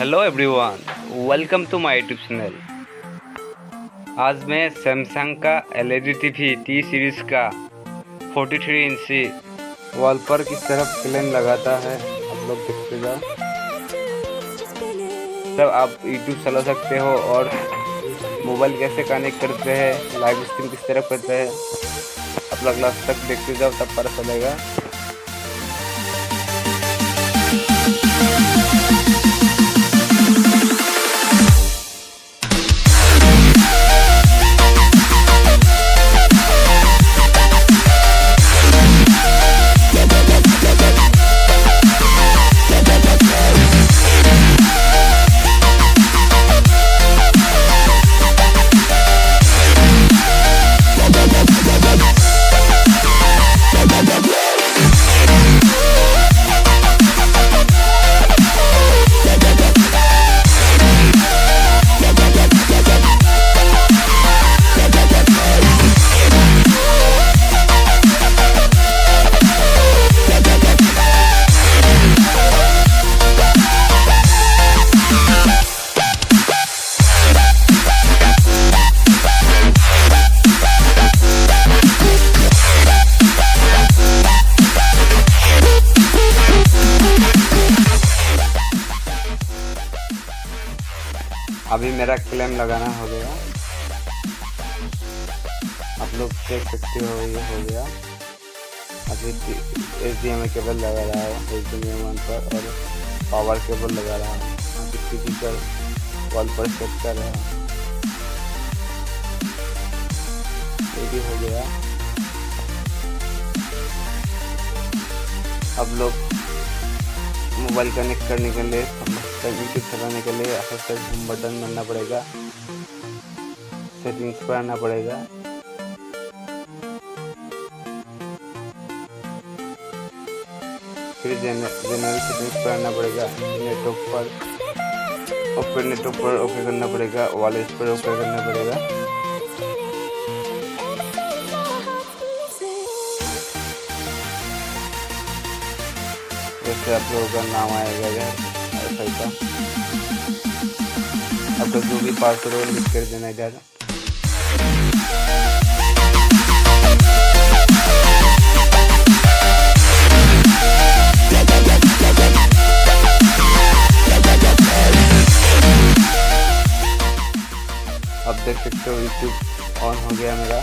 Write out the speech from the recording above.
Hello everyone, welcome to my YouTube channel. आज मैं Samsung का एलईडी टीवी टी सीरीज़ का 43 इंची वॉल पर किस तरह क्लेम लगाता है आप लोग देखते जाओ। तब आप यूट्यूब चला सकते हो और मोबाइल कैसे कनेक्ट करते हैं, लाइव स्ट्रीम किस तरह करते हैं, आप लोग लास्ट तक देखते जाओ तब पता चलेगा। अभी मेरा क्लेम लगाना हो गया, आप लोग देख सकते हो ये हो गया। अभी HDMI केबल लगा रहा है HDMI 1 पर और पावर केबल लगा रहा है। अभी टीवी पर वॉल पर सेट कर रहा है, ये भी हो गया। अब लोग मोबाइल कनेक्ट करने के लिए यूट्यूब चलाने के लिए होम बटन बनना पड़ेगा, सेटिंग्स पर आना पड़ेगा। फिर जनरल सेटिंग्स पर आना पड़ेगा, नेटवर्क पर और फिर नेटवर्क पर ओके करना पड़ेगा, वॉलेट पर ओके करना पड़ेगा। जैसे आप लोगों का नाम आएगा का आपका जो भी पासवर्ड लिख कर देना इधर। अब देख सकते हो यूट्यूब ऑन हो गया मेरा।